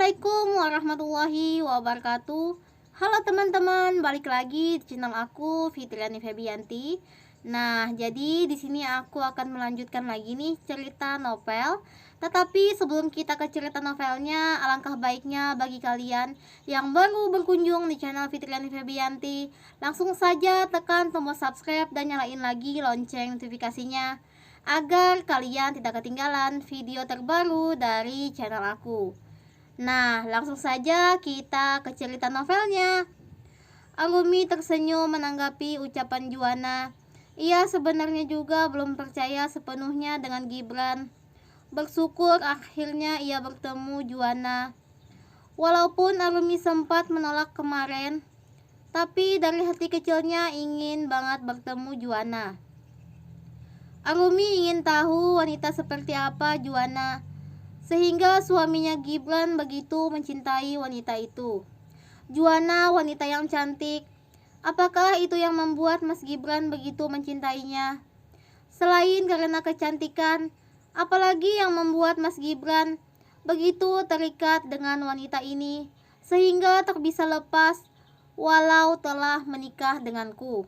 Assalamualaikum warahmatullahi wabarakatuh. Halo teman-teman, balik lagi di channel aku Fitriani Febianti. Nah, jadi di sini aku akan melanjutkan lagi nih cerita novel. Tetapi sebelum kita ke cerita novelnya, alangkah baiknya bagi kalian yang baru berkunjung di channel Fitriani Febianti, langsung saja tekan tombol subscribe dan nyalain lagi lonceng notifikasinya agar kalian tidak ketinggalan video terbaru dari channel aku. Nah, langsung saja kita ke cerita novelnya. Arumi tersenyum menanggapi ucapan Juana. Ia sebenarnya juga belum percaya sepenuhnya dengan Gibran. Bersyukur akhirnya ia bertemu Juana. Walaupun Arumi sempat menolak kemarin, tapi dari hati kecilnya ingin banget bertemu Juana. Arumi ingin tahu wanita seperti apa Juana, sehingga suaminya Gibran begitu mencintai wanita itu. Juana wanita yang cantik. Apakah itu yang membuat Mas Gibran begitu mencintainya? Selain karena kecantikan, apalagi yang membuat Mas Gibran begitu terikat dengan wanita ini, sehingga tak bisa lepas walau telah menikah denganku.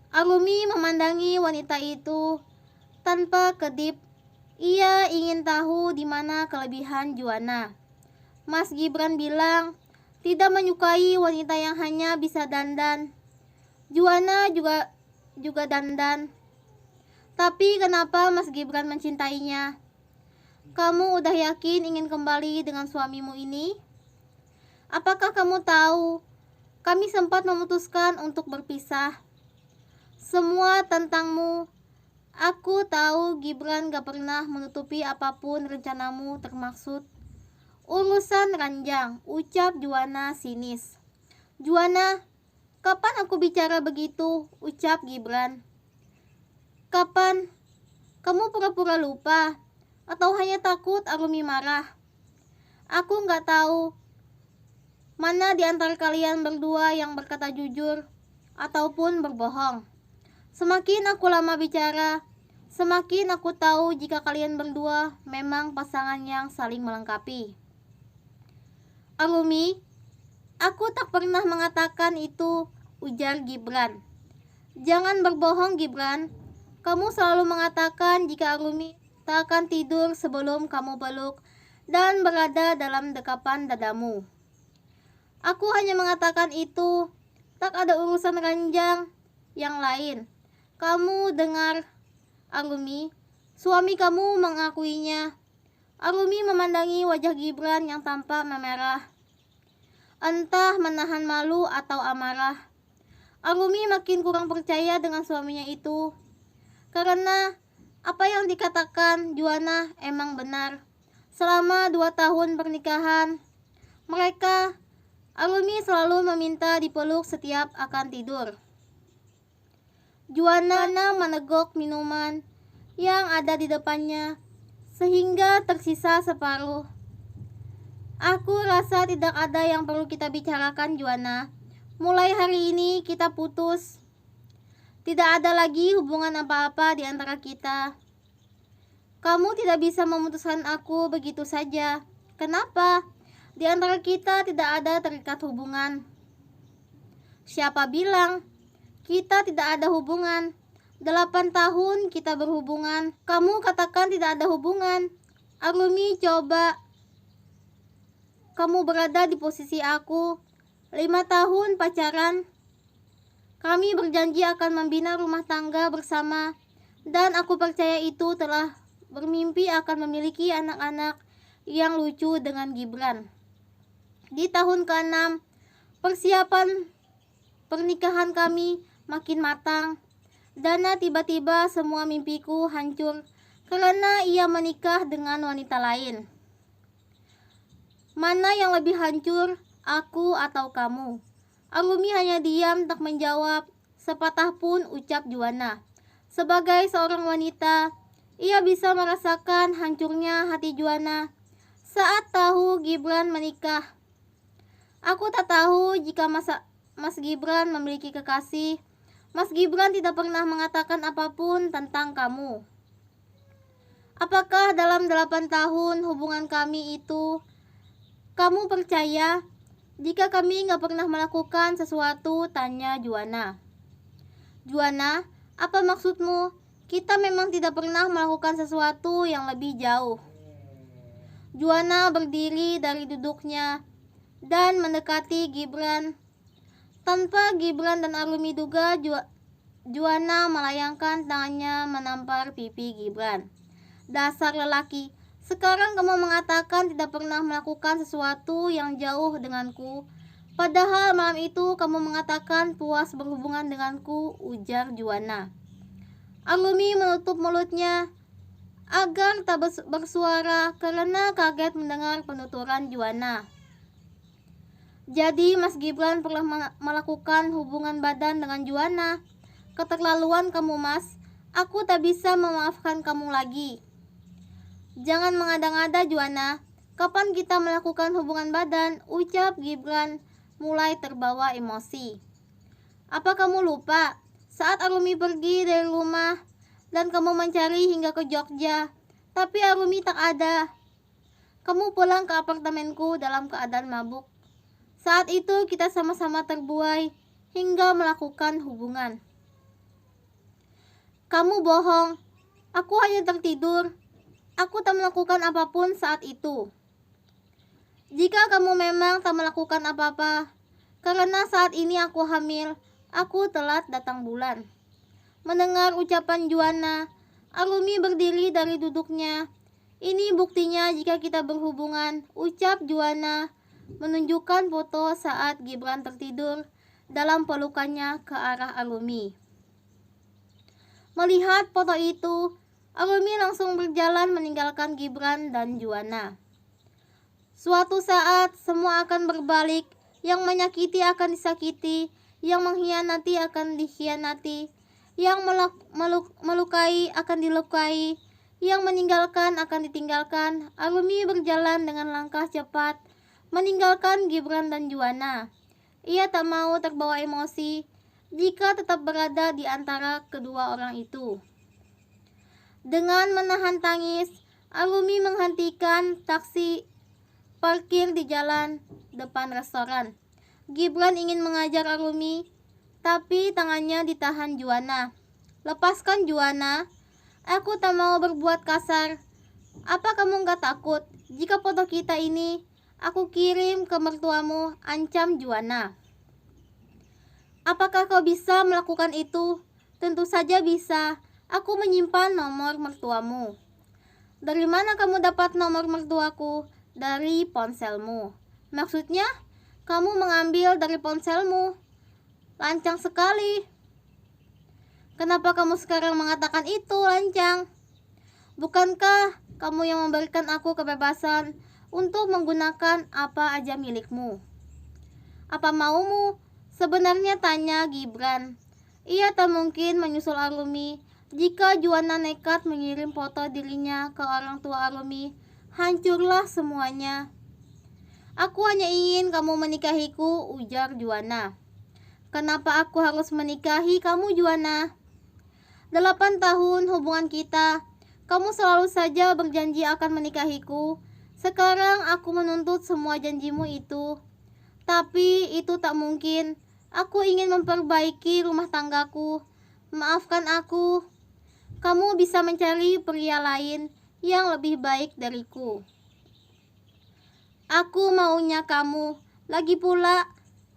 Arumi memandangi wanita itu tanpa kedip. Ia ingin tahu di mana kelebihan Juana. Mas Gibran bilang tidak menyukai wanita yang hanya bisa dandan. Juana juga dandan. Tapi kenapa Mas Gibran mencintainya? Kamu udah yakin ingin kembali dengan suamimu ini? Apakah kamu tahu? Kami sempat memutuskan untuk berpisah. Semua tentangmu. Aku tahu Gibran gak pernah menutupi apapun rencanamu termaksud urusan ranjang, ucap Juana sinis. Juana, kapan aku bicara begitu? Ucap Gibran. Kapan? Kamu pura-pura lupa? Atau hanya takut Arumi marah? Aku gak tahu mana di antara kalian berdua yang berkata jujur ataupun berbohong. Semakin aku lama bicara, semakin aku tahu jika kalian berdua memang pasangan yang saling melengkapi. Arumi, aku tak pernah mengatakan itu, ujar Gibran. Jangan berbohong Gibran, kamu selalu mengatakan jika Arumi tak akan tidur sebelum kamu peluk dan berada dalam dekapan dadamu. Aku hanya mengatakan itu, tak ada urusan ranjang yang lain. Kamu dengar, Arumi, suami kamu mengakuinya. Arumi memandangi wajah Gibran yang tampak memerah. Entah menahan malu atau amarah. Arumi makin kurang percaya dengan suaminya itu. Karena apa yang dikatakan Juana emang benar. Selama 2 tahun pernikahan, Arumi selalu meminta dipeluk setiap akan tidur. Juana meneguk minuman yang ada di depannya sehingga tersisa separuh. Aku rasa tidak ada yang perlu kita bicarakan Juana. Mulai hari ini kita putus. Tidak ada lagi hubungan apa-apa di antara kita. Kamu tidak bisa memutuskan aku begitu saja. Kenapa? Di antara kita tidak ada terikat hubungan. Siapa bilang? Kita tidak ada hubungan. 8 tahun kita berhubungan. Kamu katakan tidak ada hubungan. Arumi, coba kamu berada di posisi aku. 5 tahun pacaran. Kami berjanji akan membina rumah tangga bersama. Dan aku percaya itu telah bermimpi akan memiliki anak-anak yang lucu dengan Gibran. Di tahun ke-6, persiapan pernikahan kami makin matang. Dana tiba-tiba semua mimpiku hancur karena ia menikah dengan wanita lain. Mana yang lebih hancur, aku atau kamu? Arumi hanya diam tak menjawab sepatah pun ucap Juana. Sebagai seorang wanita, ia bisa merasakan hancurnya hati Juana saat tahu Gibran menikah. Aku tak tahu jika Mas Gibran memiliki kekasih. Mas Gibran tidak pernah mengatakan apapun tentang kamu. Apakah dalam 8 tahun hubungan kami itu Kamu percaya jika kami nggak pernah melakukan sesuatu? Tanya Juana. Juana, apa maksudmu? Kita memang tidak pernah melakukan sesuatu yang lebih jauh. Juana berdiri dari duduknya dan mendekati Gibran. Tanpa Gibran dan Arumi duga, Juana melayangkan tangannya menampar pipi Gibran. Dasar lelaki, sekarang kamu mengatakan tidak pernah melakukan sesuatu yang jauh denganku. Padahal malam itu kamu mengatakan puas berhubungan denganku, ujar Juana. Arumi menutup mulutnya agar tak bersuara karena kaget mendengar penuturan Juana. Jadi Mas Gibran pernah melakukan hubungan badan dengan Juana. Keterlaluan kamu, Mas. Aku tak bisa memaafkan kamu lagi. Jangan mengada-ngada, Juana. Kapan kita melakukan hubungan badan? Ucap Gibran mulai terbawa emosi. Apa kamu lupa saat Arumi pergi dari rumah dan kamu mencari hingga ke Jogja, tapi Arumi tak ada. Kamu pulang ke apartemenku dalam keadaan mabuk. Saat itu kita sama-sama terbuai hingga melakukan hubungan. Kamu bohong. Aku hanya tertidur. Aku tak melakukan apapun saat itu. Jika kamu memang tak melakukan apa-apa, karena saat ini aku hamil, aku telat datang bulan. Mendengar ucapan Juana, Arumi berdiri dari duduknya. Ini buktinya jika kita berhubungan, ucap Juana, menunjukkan foto saat Gibran tertidur dalam pelukannya ke arah Arumi. Melihat foto itu, Arumi langsung berjalan meninggalkan Gibran dan Juana. Suatu saat semua akan berbalik, yang menyakiti akan disakiti, yang mengkhianati akan dikhianati, yang melukai akan dilukai, yang meninggalkan akan ditinggalkan. Arumi berjalan dengan langkah cepat meninggalkan Gibran dan Juana. Ia tak mau terbawa emosi jika tetap berada di antara kedua orang itu. Dengan menahan tangis, Arumi menghentikan taksi parkir di jalan depan restoran. Gibran ingin mengajar Arumi, tapi tangannya ditahan Juana. Lepaskan, Juana. Aku tak mau berbuat kasar. Apa kamu gak takut jika foto kita ini aku kirim ke mertuamu, ancam Juana. Apakah kau bisa melakukan itu? Tentu saja bisa. Aku menyimpan nomor mertuamu. Dari mana kamu dapat nomor mertuaku? Dari ponselmu. Maksudnya, kamu mengambil dari ponselmu. Lancang sekali. Kenapa kamu sekarang mengatakan itu, lancang? Bukankah kamu yang memberikan aku kebebasan untuk menggunakan apa aja milikmu? Apa maumu? Sebenarnya, tanya Gibran. Ia tak mungkin menyusul Arumi jika Juana nekat mengirim foto dirinya ke orang tua Arumi. Hancurlah semuanya. Aku hanya ingin kamu menikahiku, ujar Juana. Kenapa aku harus menikahi kamu, Juana? 8 tahun hubungan kita, kamu selalu saja berjanji akan menikahiku. Sekarang aku menuntut semua janjimu itu. Tapi itu tak mungkin. Aku ingin memperbaiki rumah tanggaku. Maafkan aku. Kamu bisa mencari pria lain yang lebih baik dariku. Aku maunya kamu. Lagi pula,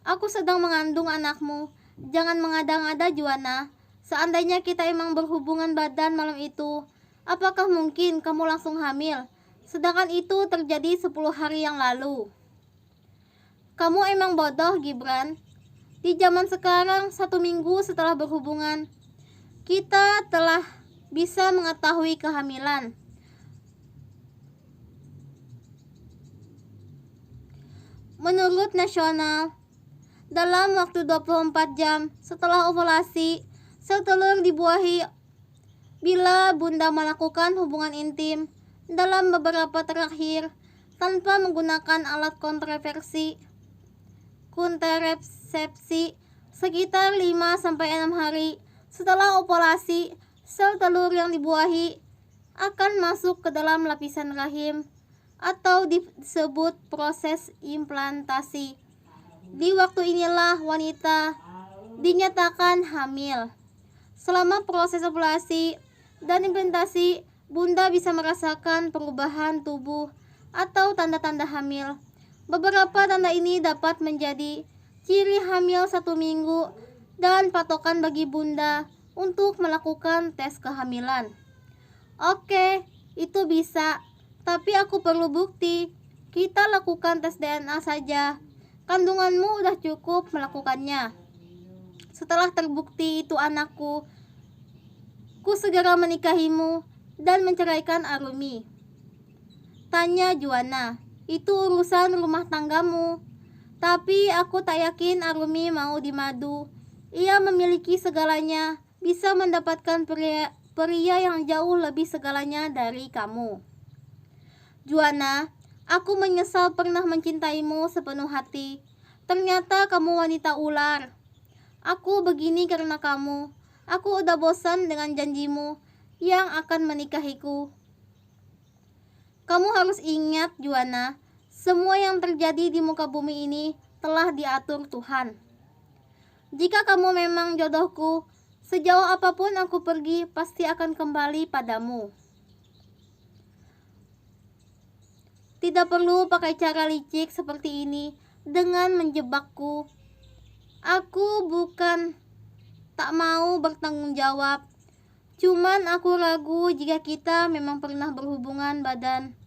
aku sedang mengandung anakmu. Jangan mengada-ngada, Juana. Seandainya kita emang berhubungan badan malam itu, apakah mungkin kamu langsung hamil? Sedangkan itu terjadi 10 hari yang lalu. Kamu emang bodoh, Gibran. Di zaman sekarang, 1 minggu setelah berhubungan, kita telah bisa mengetahui kehamilan. Menurut nasional, dalam waktu 24 jam setelah ovulasi, sel telur dibuahi bila bunda melakukan hubungan intim dalam beberapa terakhir tanpa menggunakan alat kontrasepsi sekitar 5-6 hari setelah ovulasi, sel telur yang dibuahi akan masuk ke dalam lapisan rahim atau disebut proses implantasi. Di waktu inilah wanita dinyatakan hamil. Selama proses ovulasi dan implantasi, bunda bisa merasakan perubahan tubuh atau tanda-tanda hamil. Beberapa tanda ini dapat menjadi ciri hamil 1 minggu dan patokan bagi bunda untuk melakukan tes kehamilan. Oke, itu bisa, tapi aku perlu bukti. Kita lakukan tes DNA saja. Kandunganmu udah cukup melakukannya. Setelah terbukti itu anakku, ku segera menikahimu dan menceraikan Arumi. Tanya Juana, itu urusan rumah tanggamu. Tapi aku tak yakin Arumi mau dimadu. Ia memiliki segalanya, bisa mendapatkan pria yang jauh lebih segalanya dari kamu. Juana, aku menyesal pernah mencintaimu sepenuh hati. Ternyata kamu wanita ular. Aku begini karena kamu. Aku udah bosan dengan janjimu yang akan menikahiku. Kamu harus ingat, Juana, semua yang terjadi di muka bumi ini telah diatur Tuhan. Jika kamu memang jodohku, sejauh apapun aku pergi pasti akan kembali padamu. Tidak perlu pakai cara licik seperti ini dengan menjebakku. Aku bukan tak mau bertanggung jawab. Cuman aku ragu jika kita memang pernah berhubungan badan.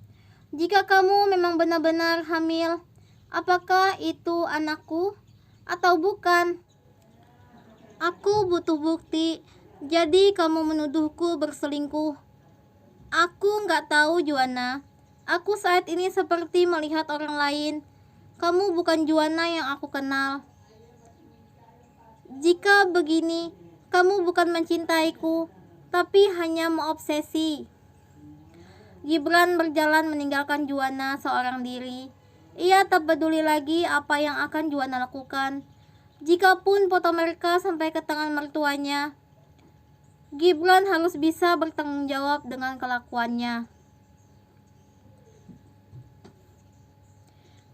Jika kamu memang benar-benar hamil, apakah itu anakku atau bukan? Aku butuh bukti. Jadi kamu menuduhku berselingkuh. Aku nggak tahu, Juana. Aku saat ini seperti melihat orang lain. Kamu bukan Juana yang aku kenal. Jika begini, kamu bukan mencintaiku, tapi hanya mengobsesi. Gibran berjalan meninggalkan Juana seorang diri. Ia tak peduli lagi apa yang akan Juana lakukan. Jikapun foto mereka sampai ke tangan mertuanya, Gibran harus bisa bertanggung jawab dengan kelakuannya.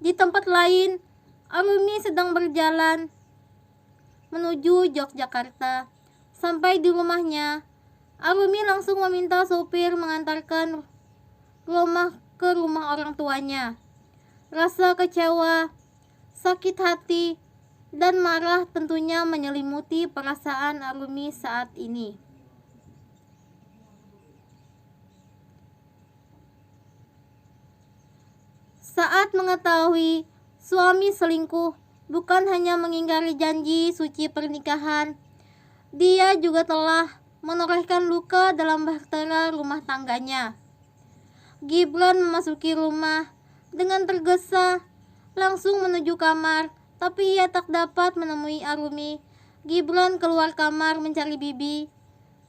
Di tempat lain, Arumi sedang berjalan menuju Yogyakarta. Sampai di rumahnya, Arumi langsung meminta sopir mengantarkan ke rumah orang tuanya. Rasa kecewa, sakit hati, dan marah tentunya menyelimuti perasaan Arumi saat ini. Saat mengetahui suami selingkuh, bukan hanya mengingkari janji suci pernikahan, dia juga telah menorehkan luka dalam bahtera rumah tangganya. Gibran memasuki rumah dengan tergesa, langsung menuju kamar, tapi ia tak dapat menemui Arumi. Gibran keluar kamar mencari Bibi.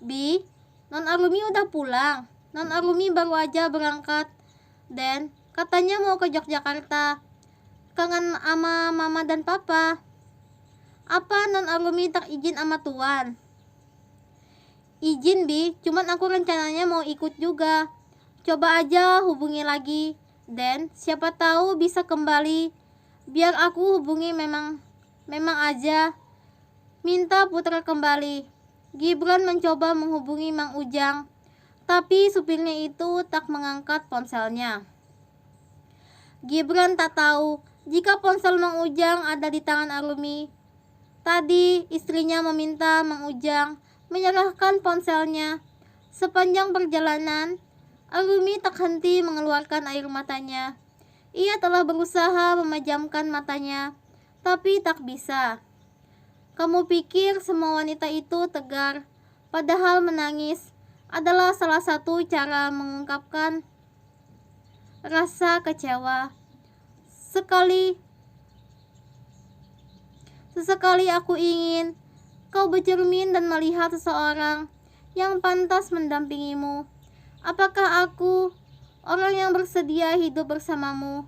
Bi, Non Arumi udah pulang. Non Arumi baru aja berangkat. Dan katanya mau ke Yogyakarta. Kangen sama mama dan papa. Apa Non Arumi tak izin sama Tuan? Izin, Bi, cuman aku rencananya mau ikut juga. Coba aja hubungi lagi. Dan siapa tahu bisa kembali. Biar aku hubungi memang aja. Minta putra kembali. Gibran mencoba menghubungi Mang Ujang, tapi supirnya itu tak mengangkat ponselnya. Gibran tak tahu jika ponsel Mang Ujang ada di tangan Arumi. Tadi istrinya meminta Mang Ujang menyerahkan ponselnya. Sepanjang perjalanan, Arumi tak henti mengeluarkan air matanya. Ia telah berusaha memejamkan matanya, tapi tak bisa. Kamu pikir semua wanita itu tegar, padahal menangis adalah salah satu cara mengungkapkan rasa kecewa. Sesekali aku ingin kau bercermin dan melihat seseorang yang pantas mendampingimu. Apakah aku orang yang bersedia hidup bersamamu?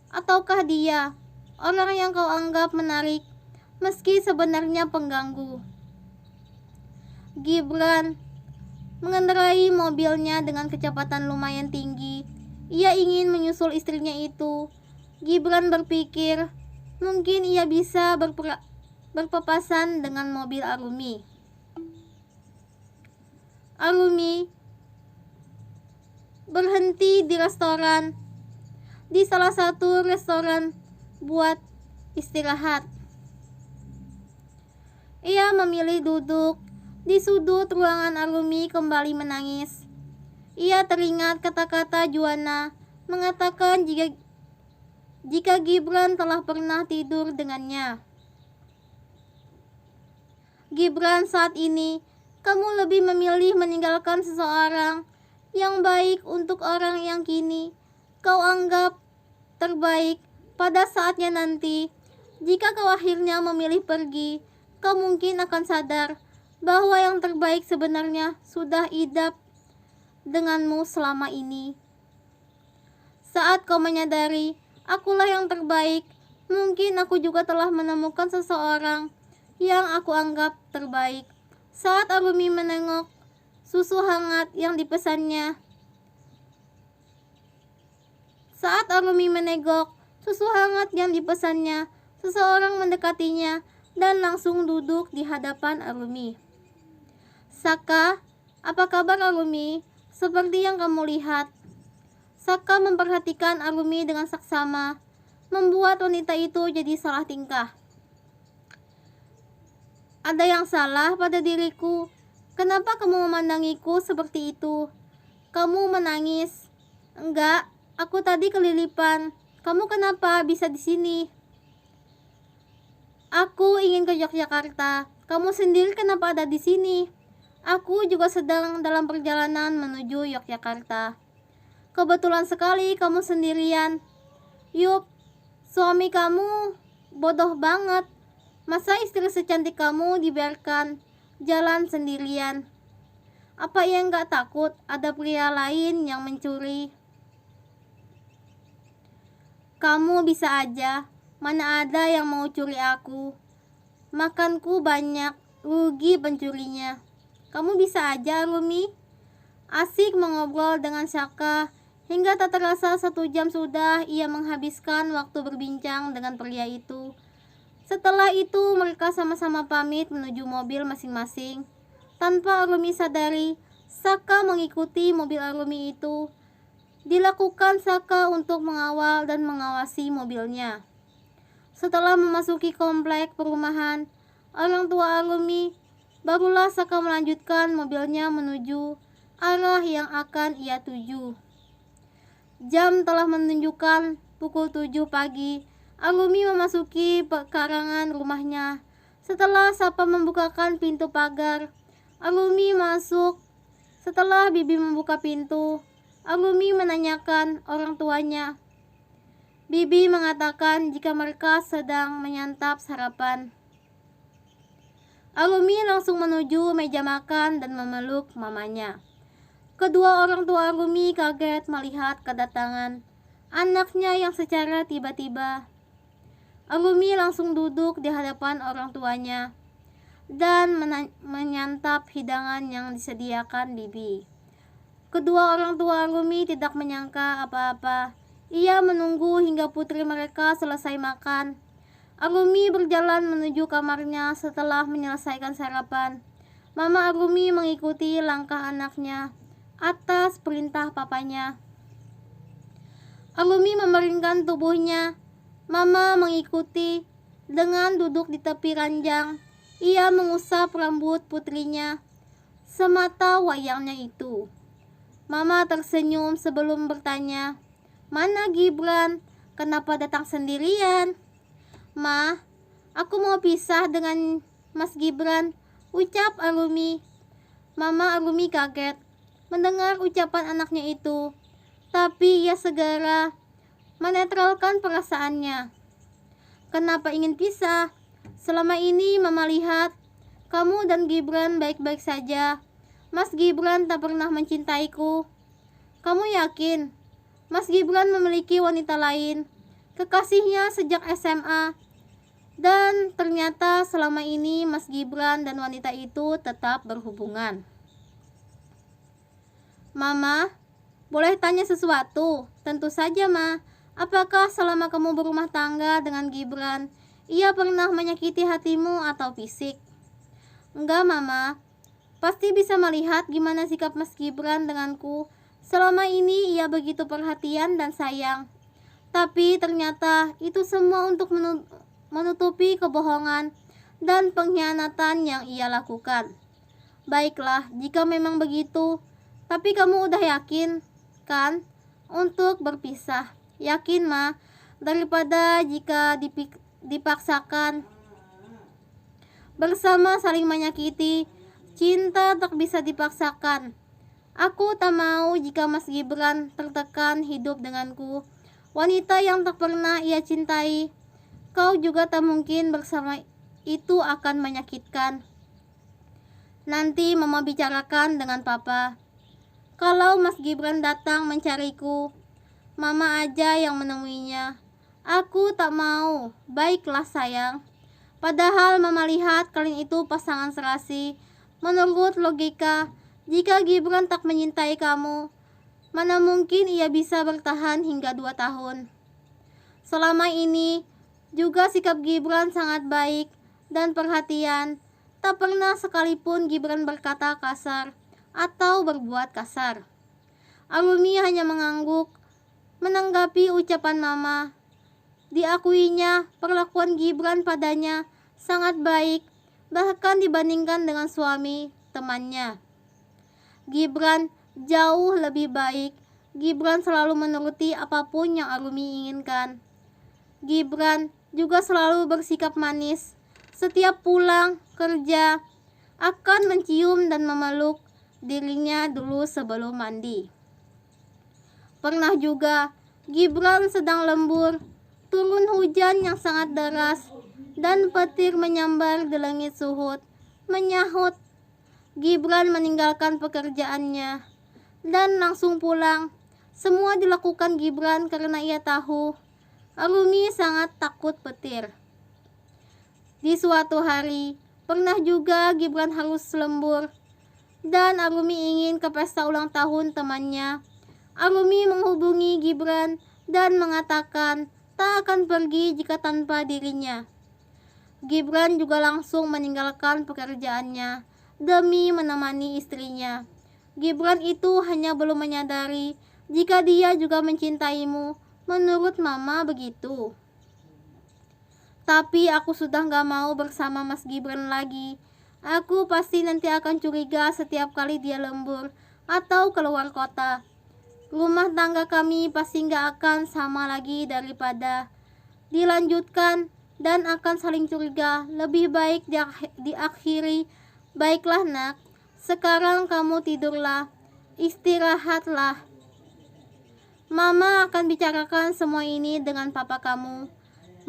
Ataukah dia orang yang kau anggap menarik meski sebenarnya pengganggu? Gibran mengendarai mobilnya dengan kecepatan lumayan tinggi. Ia ingin menyusul istrinya itu. Gibran berpikir, mungkin ia bisa berpapasan dengan mobil Arumi. Arumi berhenti di restoran, di salah satu restoran buat istirahat. Ia memilih duduk di sudut ruangan. Arumi kembali menangis. Ia teringat kata-kata Juana mengatakan jika Gibran telah pernah tidur dengannya. Gibran, saat ini kamu lebih memilih meninggalkan seseorang yang baik untuk orang yang kini kau anggap terbaik. Pada saatnya nanti, jika kau akhirnya memilih pergi, kau mungkin akan sadar bahwa yang terbaik sebenarnya sudah hidup denganmu selama ini. Saat kau menyadari akulah yang terbaik, mungkin aku juga telah menemukan seseorang yang aku anggap terbaik. Saat Arumi menengok susu hangat yang dipesannya, seseorang mendekatinya dan langsung duduk di hadapan Arumi. Saka, apa kabar Arumi? Seperti yang kamu lihat. Saka memperhatikan Arumi dengan saksama, membuat wanita itu jadi salah tingkah. Ada yang salah pada diriku. Kenapa kamu memandangiku seperti itu? Kamu menangis. Enggak, aku tadi kelilipan. Kamu kenapa bisa di sini? Aku ingin ke Yogyakarta. Kamu sendiri kenapa ada di sini? Aku juga sedang dalam perjalanan menuju Yogyakarta. Kebetulan sekali kamu sendirian. Yup, suami kamu bodoh banget. Masa istri secantik kamu dibiarkan jalan sendirian? Apa ia nggak takut ada pria lain yang mencuri? Kamu bisa aja. Mana ada yang mau curi aku? Makanku banyak, rugi pencurinya. Kamu bisa aja, Rumi. Asik mengobrol dengan Saka. Hingga tak terasa 1 jam sudah ia menghabiskan waktu berbincang dengan pria itu. Setelah itu mereka sama-sama pamit menuju mobil masing-masing. Tanpa Arumi sadari, Saka mengikuti mobil Arumi itu. Dilakukan Saka untuk mengawal dan mengawasi mobilnya. Setelah memasuki komplek perumahan orang tua Arumi, barulah Saka melanjutkan mobilnya menuju arah yang akan ia tuju. Jam telah menunjukkan pukul 7 pagi. Arumi memasuki pekarangan rumahnya. Setelah Sapa membukakan pintu pagar, Arumi masuk. Setelah Bibi membuka pintu, Arumi menanyakan orang tuanya. Bibi mengatakan jika mereka sedang menyantap sarapan. Arumi langsung menuju meja makan dan memeluk mamanya. Kedua orang tua Arumi kaget melihat kedatangan anaknya yang secara tiba-tiba. Arumi langsung duduk di hadapan orang tuanya dan menyantap hidangan yang disediakan Bibi. Kedua orang tua Arumi tidak menyangka apa-apa. Ia menunggu hingga putri mereka selesai makan. Arumi berjalan menuju kamarnya setelah menyelesaikan sarapan. Mama Arumi mengikuti langkah anaknya atas perintah papanya. Arumi memeringkan tubuhnya. Mama mengikuti dengan duduk di tepi ranjang. Ia mengusap rambut putrinya. Semata wayangnya itu. Mama tersenyum sebelum bertanya, "Mana Gibran? Kenapa datang sendirian?" "Ma, aku mau pisah dengan Mas Gibran," ucap Arumi. Mama Arumi kaget mendengar ucapan anaknya itu, tapi ia segera menetralkan perasaannya. "Kenapa ingin pisah? Selama ini Mama lihat kamu dan Gibran baik-baik saja. Mas Gibran tak pernah mencintaiku." "Kamu yakin Mas Gibran memiliki wanita lain, kekasihnya sejak SMA? Dan ternyata selama ini Mas Gibran dan wanita itu tetap berhubungan." "Mama, Boleh tanya sesuatu? Tentu saja, Ma. Apakah selama kamu berumah tangga dengan Gibran, ia pernah menyakiti hatimu atau fisik? Enggak, Mama. Pasti bisa melihat gimana sikap Mas Gibran denganku. Selama ini ia begitu perhatian dan sayang. Tapi ternyata itu semua untuk menutupi kebohongan dan pengkhianatan yang ia lakukan. Baiklah, jika memang begitu. Tapi kamu udah yakin, kan, untuk berpisah? Yakin, Ma? Daripada jika dipaksakan bersama saling menyakiti, cinta tak bisa dipaksakan. Aku tak mau jika Mas Gibran tertekan hidup denganku, wanita yang tak pernah ia cintai. Kau juga tak mungkin bersama, itu akan menyakitkan. Nanti Mama bicarakan dengan Papa. Kalau Mas Gibran datang mencariku, Mama aja yang menemuinya. Aku tak mau. Baiklah sayang. Padahal Mama lihat kalian itu pasangan serasi. Menurut logika, jika Gibran tak menyintai kamu, mana mungkin ia bisa bertahan hingga 2 tahun. Selama ini, juga sikap Gibran sangat baik dan perhatian. Tak pernah sekalipun Gibran berkata kasar atau berbuat kasar. Arumi hanya mengangguk, menanggapi ucapan Mama. Diakuinya, perlakuan Gibran padanya sangat baik, bahkan dibandingkan dengan suami temannya. Gibran jauh lebih baik. Gibran selalu menuruti apapun yang Arumi inginkan. Gibran juga selalu bersikap manis. Setiap pulang kerja akan mencium dan memeluk dirinya dulu sebelum mandi. Pernah juga Gibran sedang lembur, turun hujan yang sangat deras dan petir menyambar di langit Suhud. Menyahut, Gibran meninggalkan pekerjaannya dan langsung pulang. Semua dilakukan Gibran karena ia tahu Arumi sangat takut petir. Di suatu hari, pernah juga Gibran harus lembur dan Arumi ingin ke pesta ulang tahun temannya. Arumi menghubungi Gibran dan mengatakan tak akan pergi jika tanpa dirinya. Gibran juga langsung meninggalkan pekerjaannya demi menemani istrinya. Gibran itu hanya belum menyadari jika dia juga mencintaimu. Menurut Mama begitu. Tapi aku sudah gak mau bersama Mas Gibran lagi. Aku pasti nanti akan curiga setiap kali dia lembur atau keluar kota. Rumah tangga kami pasti gak akan sama lagi daripada dilanjutkan dan akan saling curiga. Lebih baik diakhiri. Baiklah nak, sekarang kamu tidurlah, istirahatlah. Mama akan bicarakan semua ini dengan papa kamu.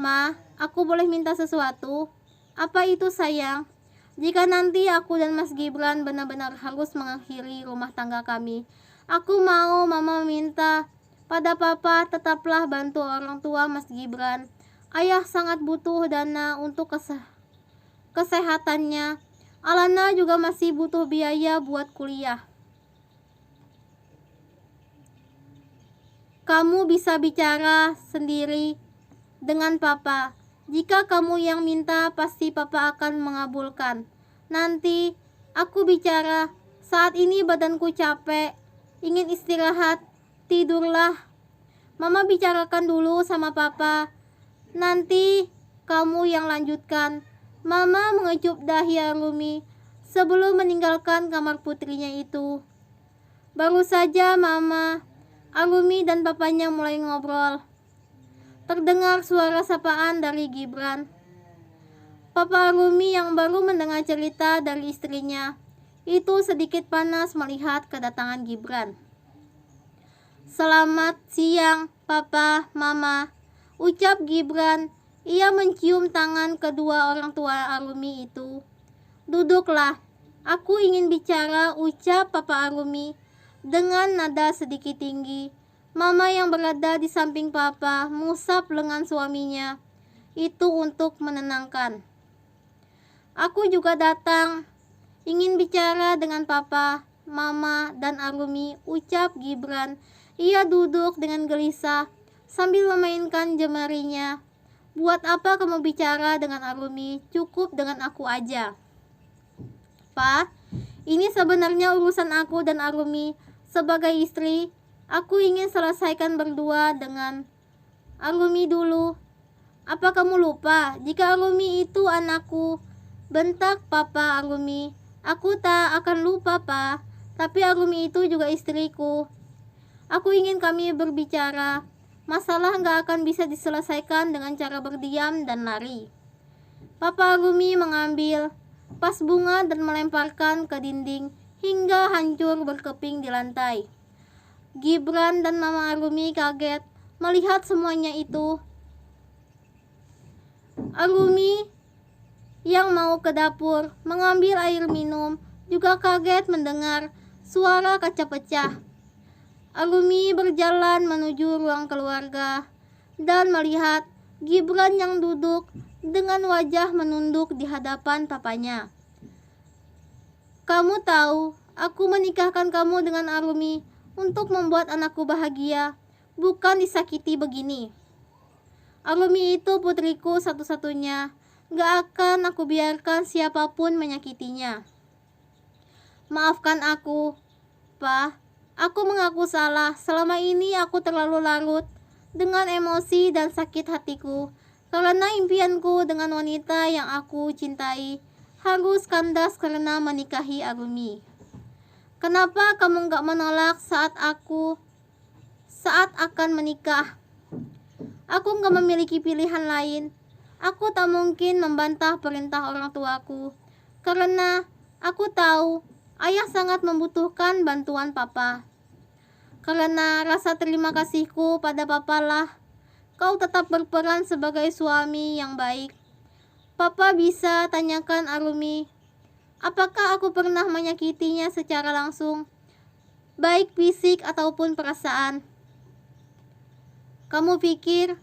Ma, aku boleh minta sesuatu? Apa itu sayang? Jika nanti aku dan Mas Gibran benar-benar harus mengakhiri rumah tangga kami, aku mau Mama minta pada Papa tetaplah bantu orang tua Mas Gibran. Ayah sangat butuh dana untuk kesehatannya. Alana juga masih butuh biaya buat kuliah. Kamu bisa bicara sendiri dengan Papa. Jika kamu yang minta, pasti Papa akan mengabulkan. Nanti aku bicara. Saat ini badanku capek, ingin istirahat. Tidurlah. Mama bicarakan dulu sama Papa. Nanti kamu yang lanjutkan. Mama mengecup dahi Arumi sebelum meninggalkan kamar putrinya itu. Baru saja Mama, Arumi dan papanya mulai ngobrol. Terdengar suara sapaan dari Gibran. Papa Arumi yang baru mendengar cerita dari istrinya itu sedikit panas melihat kedatangan Gibran. Selamat siang, Papa, Mama, ucap Gibran. Ia mencium tangan kedua orang tua Arumi itu. Duduklah, aku ingin bicara, ucap Papa Arumi dengan nada sedikit tinggi. Mama yang berada di samping Papa mengusap lengan suaminya itu untuk menenangkan. Aku juga datang, ingin bicara dengan Papa. Mama, dan Arumi, ucap Gibran. Ia duduk dengan gelisah sambil memainkan jemarinya. Buat apa kamu bicara dengan Arumi? Cukup dengan aku aja. Pa, ini sebenarnya urusan aku dan Arumi. Sebagai istri, aku ingin selesaikan berdua dengan Arumi dulu. Apa kamu lupa jika Arumi itu anakku? Bentak Papa Arumi. Aku tak akan lupa, Pa. Tapi Arumi itu juga istriku. Aku ingin kami berbicara. Masalah nggak akan bisa diselesaikan dengan cara berdiam dan lari. Papa Arumi mengambil vas bunga dan melemparkan ke dinding hingga hancur berkeping di lantai. Gibran dan Mama Arumi kaget melihat semuanya itu. Arumi yang mau ke dapur mengambil air minum juga kaget mendengar suara kaca pecah. Arumi berjalan menuju ruang keluarga dan melihat Gibran yang duduk dengan wajah menunduk di hadapan papanya. Kamu tahu, aku menikahkan kamu dengan Arumi untuk membuat anakku bahagia, bukan disakiti begini. Arumi itu putriku satu-satunya. Gak akan aku biarkan siapapun menyakitinya. Maafkan aku, Pa. Aku mengaku salah. Selama ini aku terlalu larut dengan emosi dan sakit hatiku karena impianku dengan wanita yang aku cintai harus kandas karena menikahi Arumi. Kenapa kamu gak menolak saat akan menikah? Aku gak memiliki pilihan lain. Aku tak mungkin membantah perintah orang tuaku karena aku tahu ayah sangat membutuhkan bantuan Papa. Karena rasa terima kasihku pada Papa lah kau tetap berperan sebagai suami yang baik. Papa bisa tanyakan Arumi, apakah aku pernah menyakitinya secara langsung, baik fisik ataupun perasaan. Kamu pikir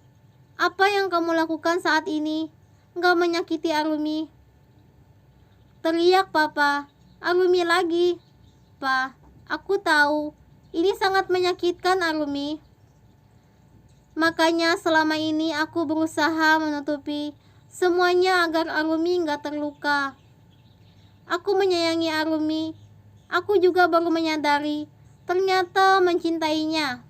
apa yang kamu lakukan saat ini gak menyakiti Arumi? Teriak Papa. Arumi lagi. Pa, aku tahu ini sangat menyakitkan Arumi. Makanya selama ini aku berusaha menutupi semuanya agar Arumi gak terluka. Aku menyayangi Arumi. Aku juga baru menyadari ternyata mencintainya.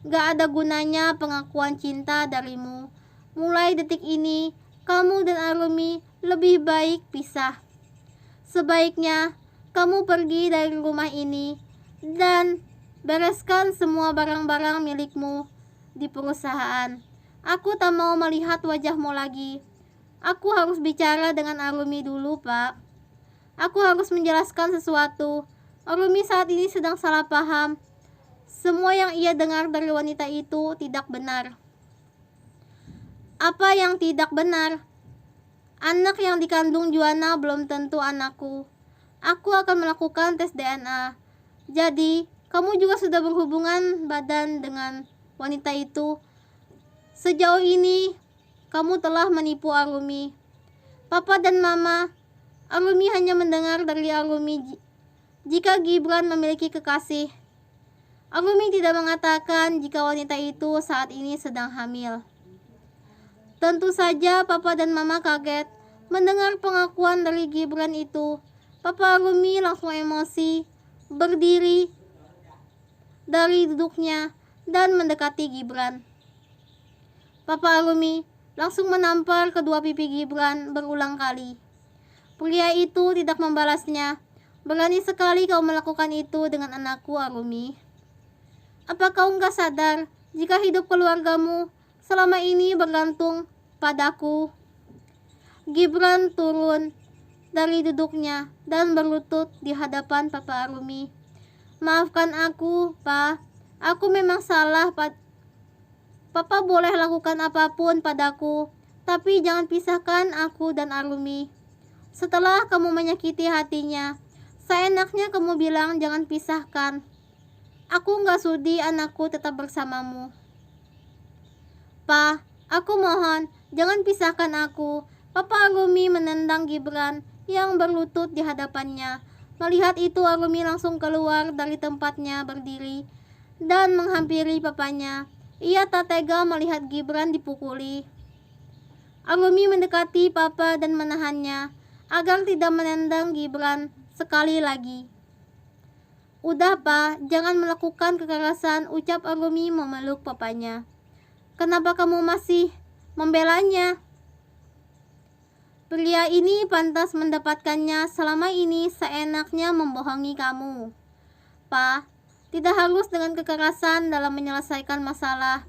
Gak ada gunanya pengakuan cinta darimu. Mulai detik ini, kamu dan Arumi lebih baik pisah. Sebaiknya kamu pergi dari rumah ini dan bereskan semua barang-barang milikmu di perusahaan. Aku tak mau melihat wajahmu lagi. Aku harus bicara dengan Arumi dulu, Pak. Aku harus menjelaskan sesuatu. Arumi saat ini sedang salah paham. Semua yang ia dengar dari wanita itu tidak benar. Apa yang tidak benar? Anak yang dikandung Juana belum tentu anakku. Aku akan melakukan tes DNA. Jadi, kamu juga sudah berhubungan badan dengan wanita itu. Sejauh ini, kamu telah menipu Arumi. Papa dan Mama, Arumi hanya mendengar dari Arumi jika Gibran memiliki kekasih. Arumi tidak mengatakan jika wanita itu saat ini sedang hamil. Tentu saja Papa dan Mama kaget mendengar pengakuan dari Gibran itu. Papa Arumi langsung emosi, berdiri dari duduknya dan mendekati Gibran. Papa Arumi langsung menampar kedua pipi Gibran berulang kali. Pria itu tidak membalasnya. Berani sekali kau melakukan itu dengan anakku, Arumi. Apa kau nggak sadar jika hidup keluargamu selama ini bergantung padaku? Gibran turun dari duduknya dan berlutut di hadapan Papa Arumi. Maafkan aku, Pa. Aku memang salah, Papa boleh lakukan apapun padaku, tapi jangan pisahkan aku dan Arumi. Setelah kamu menyakiti hatinya, seenaknya kamu bilang jangan pisahkan. Aku gak sudi anakku tetap bersamamu. Pa, aku mohon, jangan pisahkan aku. Papa Arumi menendang Gibran yang berlutut di hadapannya. Melihat itu, Arumi langsung keluar dari tempatnya berdiri dan menghampiri papanya. Ia tak tega melihat Gibran dipukuli. Arumi mendekati papa dan menahannya agar tidak menendang Gibran sekali lagi. "Udah, Pak, jangan melakukan kekerasan," ucap Arumi memeluk papanya. "Kenapa kamu masih membelanya? Pria ini pantas mendapatkannya, selama ini seenaknya membohongi kamu." "Pak, tidak harus dengan kekerasan dalam menyelesaikan masalah."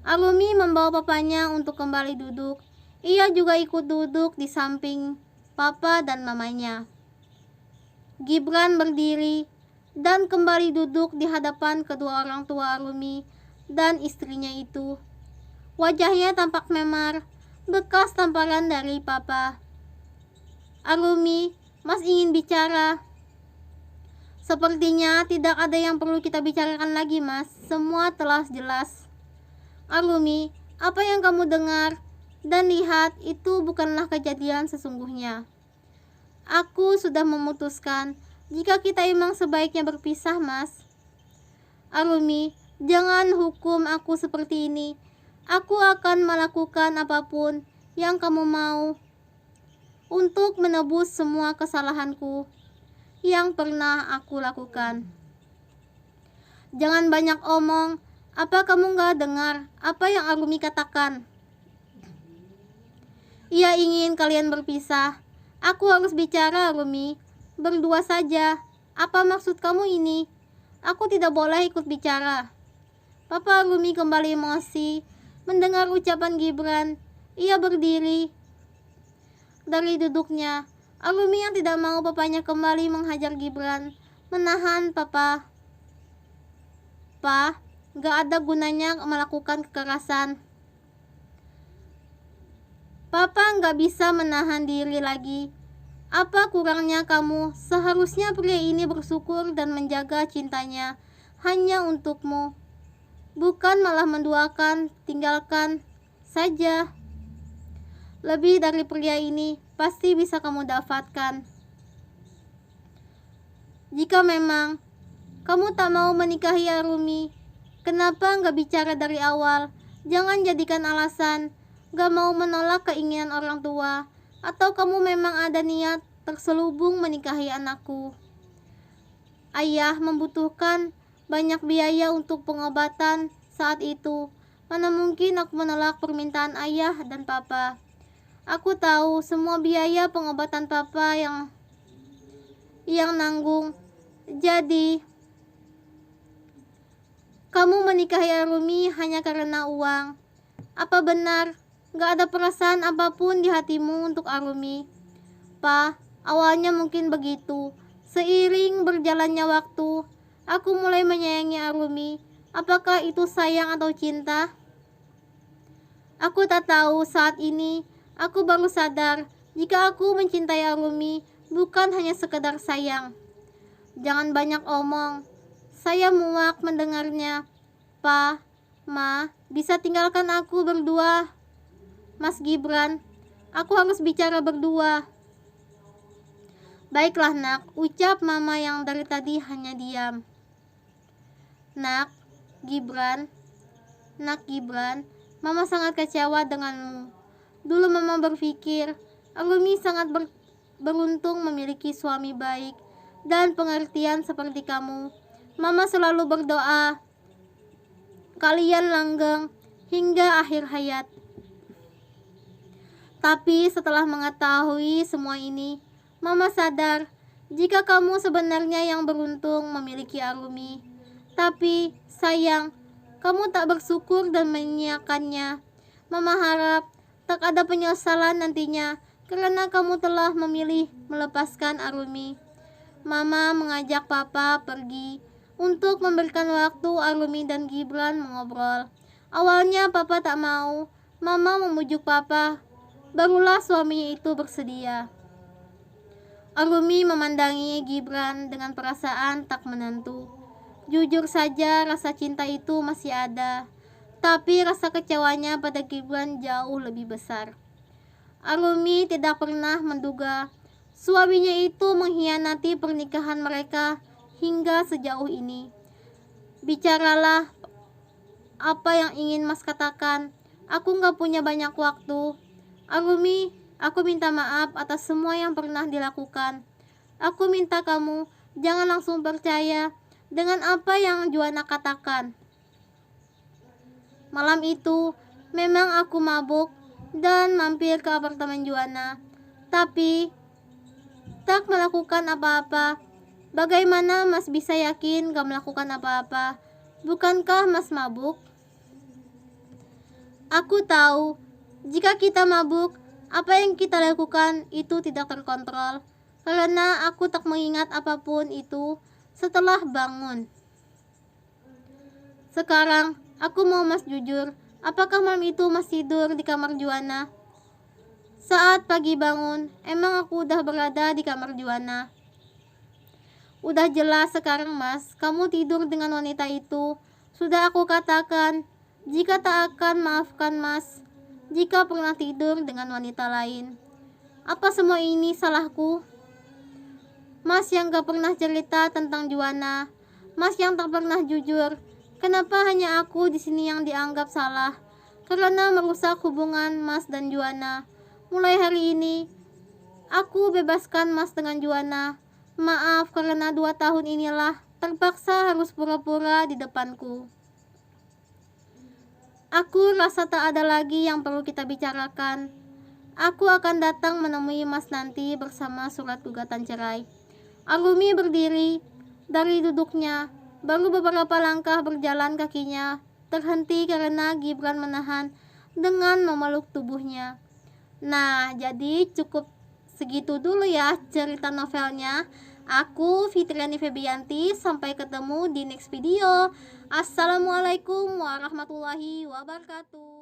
Arumi membawa papanya untuk kembali duduk. Ia juga ikut duduk di samping papa dan mamanya. Gibran berdiri dan kembali duduk di hadapan kedua orang tua Arumi dan istrinya itu. Wajahnya tampak memar, bekas tamparan dari papa. "Arumi, Mas ingin bicara." "Sepertinya tidak ada yang perlu kita bicarakan lagi, Mas. Semua telah jelas." "Arumi, apa yang kamu dengar dan lihat itu bukanlah kejadian sesungguhnya. Aku sudah memutuskan jika kita emang sebaiknya berpisah, Mas." "Arumi, jangan hukum aku seperti ini. Aku akan melakukan apapun yang kamu mau untuk menebus semua kesalahanku yang pernah aku lakukan." "Jangan banyak omong. Apa kamu gak dengar apa yang Arumi katakan? Ia ingin kalian berpisah. Aku harus bicara, Arumi. Berdua saja. Apa maksud kamu ini? Aku tidak boleh ikut bicara." Papa Arumi kembali emosi mendengar ucapan Gibran. Ia berdiri dari duduknya. Arumi yang tidak mau papanya kembali menghajar Gibran menahan papa. "Pa, gak ada gunanya melakukan kekerasan. Papa gak bisa menahan diri lagi. Apa kurangnya kamu? Seharusnya pria ini bersyukur dan menjaga cintanya hanya untukmu, bukan malah menduakan, tinggalkan saja. Lebih dari pria ini pasti bisa kamu dapatkan. Jika memang kamu tak mau menikahi Arumi, kenapa gak bicara dari awal? Jangan jadikan alasan gak mau menolak keinginan orang tua, atau kamu memang ada niat terselubung menikahi anakku. Ayah membutuhkan banyak biaya untuk pengobatan saat itu. Mana mungkin aku menolak permintaan ayah dan papa. Aku tahu semua biaya pengobatan papa yang nanggung. Jadi kamu menikahi Arumi hanya karena uang. Apa benar gak ada perasaan apapun di hatimu untuk Arumi?" "Pa, awalnya mungkin begitu. Seiring berjalannya waktu, aku mulai menyayangi Arumi. Apakah itu sayang atau cinta? Aku tak tahu. Saat ini aku baru sadar jika aku mencintai Arumi bukan hanya sekedar sayang." "Jangan banyak omong." Saya muak mendengarnya. "Pa, Ma, bisa tinggalkan aku berdua, Mas Gibran. Aku harus bicara berdua." "Baiklah, Nak," ucap Mama yang dari tadi hanya diam. Nak Gibran, Mama sangat kecewa denganmu. Dulu Mama berpikir Arumi sangat beruntung memiliki suami baik dan pengertian seperti kamu. Mama selalu berdoa kalian langgeng hingga akhir hayat. Tapi setelah mengetahui semua ini, Mama sadar jika kamu sebenarnya yang beruntung memiliki Arumi. Tapi sayang, kamu tak bersyukur dan menyiakannya. Mama harap tak ada penyesalan nantinya karena kamu telah memilih melepaskan Arumi. Mama mengajak Papa pergi untuk memberikan waktu Arumi dan Gibran mengobrol. Awalnya Papa tak mau. Mama memujuk Papa. Barulah suaminya itu bersedia. Arumi memandangi Gibran dengan perasaan tak menentu. Jujur saja rasa cinta itu masih ada, tapi rasa kecewanya pada Gibran jauh lebih besar. Arumi tidak pernah menduga Suaminya itu mengkhianati pernikahan mereka hingga sejauh ini. Bicaralah apa yang ingin Mas katakan. Aku gak punya banyak waktu. Arumi, aku minta maaf atas semua yang pernah dilakukan. Aku minta kamu jangan langsung percaya dengan apa yang Juana katakan. Malam itu memang aku mabuk dan mampir ke apartemen Juana, tapi tak melakukan apa-apa. Bagaimana Mas bisa yakin gak melakukan apa-apa? Bukankah Mas mabuk? Aku tahu, jika kita mabuk, apa yang kita lakukan itu tidak terkontrol. Karena aku tak mengingat apapun itu setelah bangun. Sekarang, aku mau Mas jujur, apakah malam itu Mas tidur di kamar Juana? Saat pagi bangun, emang aku udah berada di kamar Juana. Udah jelas sekarang Mas, kamu tidur dengan wanita itu. Sudah aku katakan, jika tak akan maafkan Mas, jika pernah tidur dengan wanita lain. Apa semua ini salahku? Mas yang gak pernah cerita tentang Juana, Mas yang tak pernah jujur. Kenapa hanya aku di sini yang dianggap salah? Karena merusak hubungan Mas dan Juana. Mulai hari ini, aku bebaskan Mas dengan Juana. Maaf karena 2 tahun inilah terpaksa harus pura-pura di depanku. Aku rasa tak ada lagi yang perlu kita bicarakan. Aku akan datang menemui Mas nanti bersama surat gugatan cerai. Arumi berdiri dari duduknya, baru beberapa langkah berjalan kakinya terhenti karena Gibran menahan dengan memeluk tubuhnya. Nah, jadi cukup segitu dulu ya cerita novelnya. Aku Fitriani Febianti, sampai ketemu di next video. Assalamualaikum warahmatullahi wabarakatuh.